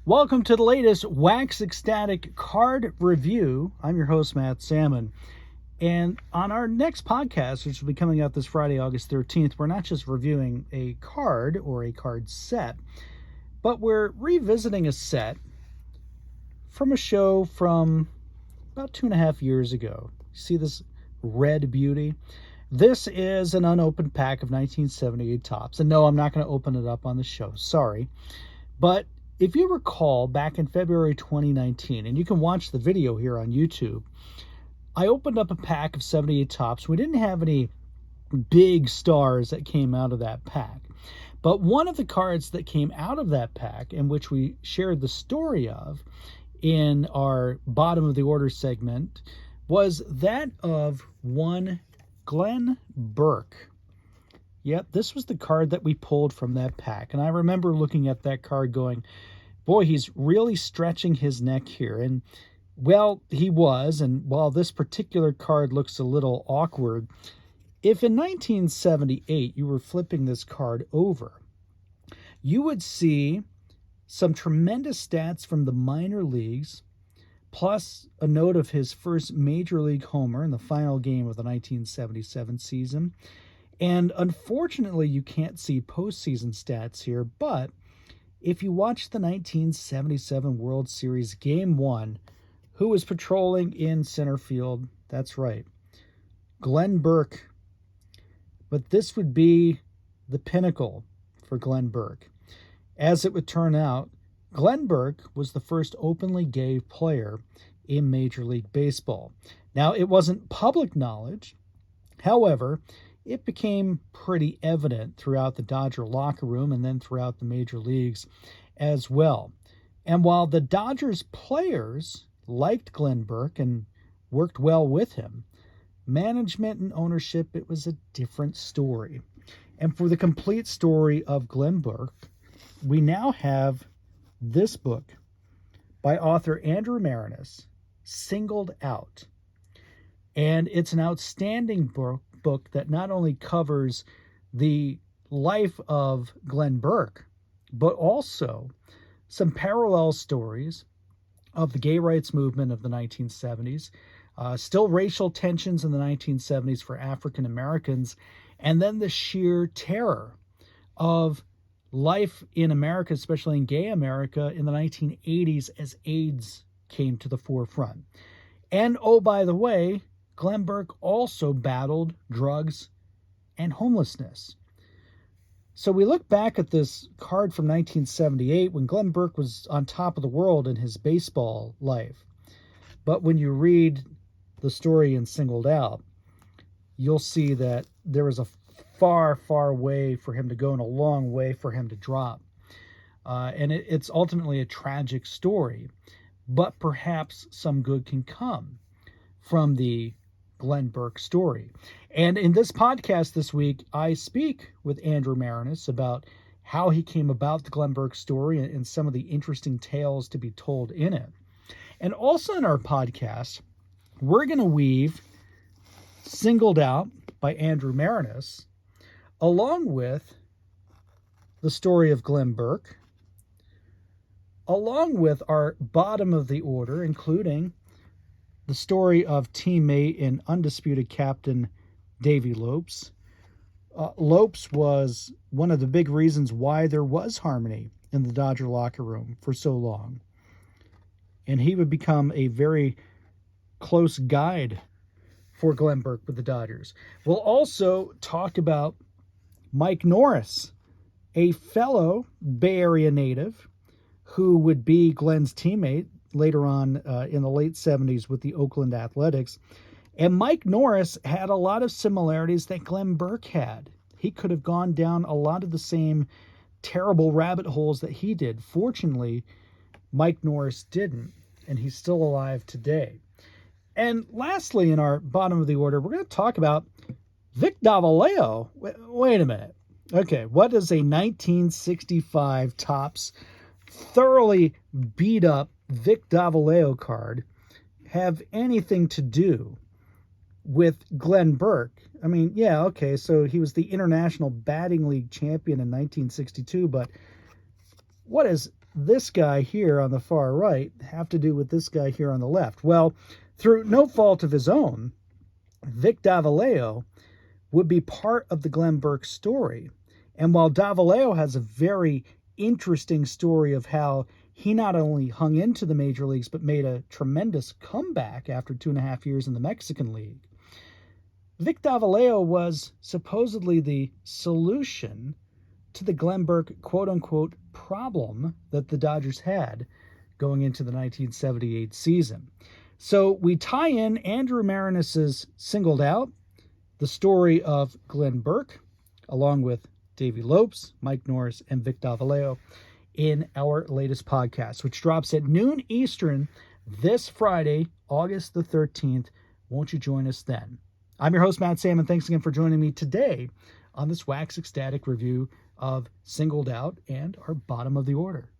Welcome to the latest Wax Ecstatic card review. I'm your host, Matt Sammon. And on our next podcast, which will be coming out this Friday, August 13th, we're not just reviewing a card or a card set, but we're revisiting a set from a show from about 2.5 years ago. See this red beauty? This is an unopened pack of 1978 Topps. And no, I'm not going to open it up on the show. Sorry. But if you recall, back in February 2019, and you can watch the video here on YouTube, I opened up a pack of 78 Topps. We didn't have any big stars that came out of that pack. But one of the cards that came out of that pack, and which we shared the story of in our bottom of the order segment, was that of one Glenn Burke. Yep, this was the card that we pulled from that pack. And I remember looking at that card going, boy, he's really stretching his neck here. And, well, he was. And while this particular card looks a little awkward, if in 1978 you were flipping this card over, you would see some tremendous stats from the minor leagues, plus a note of his first major league homer in the final game of the 1977 season. And unfortunately, you can't see postseason stats here, but if you watch the 1977 World Series Game 1, who was patrolling in center field? That's right, Glenn Burke. But this would be the pinnacle for Glenn Burke. As it would turn out, Glenn Burke was the first openly gay player in Major League Baseball. Now, it wasn't public knowledge. However, it became pretty evident throughout the Dodger locker room and then throughout the major leagues as well. And while the Dodgers players liked Glenn Burke and worked well with him, management and ownership, it was a different story. And for the complete story of Glenn Burke, we now have this book by author Andrew Maraniss, Singled Out. And it's an outstanding book that not only covers the life of Glenn Burke, but also some parallel stories of the gay rights movement of the 1970s, still racial tensions in the 1970s for African Americans, and then the sheer terror of life in America, especially in gay America, in the 1980s as AIDS came to the forefront. And oh, by the way, Glenn Burke also battled drugs and homelessness. So we look back at this card from 1978 when Glenn Burke was on top of the world in his baseball life. But when you read the story in Singled Out, you'll see that there was a far, far way for him to go and a long way for him to drop. And it's ultimately a tragic story, but perhaps some good can come from the Glenn Burke story. And in this podcast this week, I speak with Andrew Maraniss about how he came about the Glenn Burke story and some of the interesting tales to be told in it. And also in our podcast, we're going to weave Singled Out by Andrew Maraniss along with the story of Glenn Burke, along with our bottom of the order, including the story of teammate and undisputed captain Davey Lopes. Lopes was one of the big reasons why there was harmony in the Dodger locker room for so long. And he would become a very close guide for Glenn Burke with the Dodgers. We'll also talk about Mike Norris, a fellow Bay Area native who would be Glenn's teammate later on in the late 70s with the Oakland Athletics. And Mike Norris had a lot of similarities that Glenn Burke had. He could have gone down a lot of the same terrible rabbit holes that he did. Fortunately, Mike Norris didn't, and he's still alive today. And lastly, in our bottom of the order, we're going to talk about Vic Davaleo. Wait a minute. Okay, what does a 1965 Topps thoroughly beat up Vic Davaleo card have anything to do with Glenn Burke? I mean, yeah, okay, so he was the International Batting League champion in 1962, but what does this guy here on the far right have to do with this guy here on the left? Well, through no fault of his own, Vic Davaleo would be part of the Glenn Burke story. And while Davaleo has a very interesting story of how he not only hung into the major leagues, but made a tremendous comeback after 2.5 years in the Mexican League, Vic Davaleo was supposedly the solution to the Glenn Burke quote-unquote problem that the Dodgers had going into the 1978 season. So we tie in Andrew Maraniss's Singled Out, the story of Glenn Burke, along with Davey Lopes, Mike Norris, and Vic Davaleo in our latest podcast, which drops at noon Eastern this Friday, August the 13th. Won't you join us then? I'm your host, Matt Sammon. Thanks again for joining me today on this Wax Ecstatic review of Singled Out and our bottom of the order.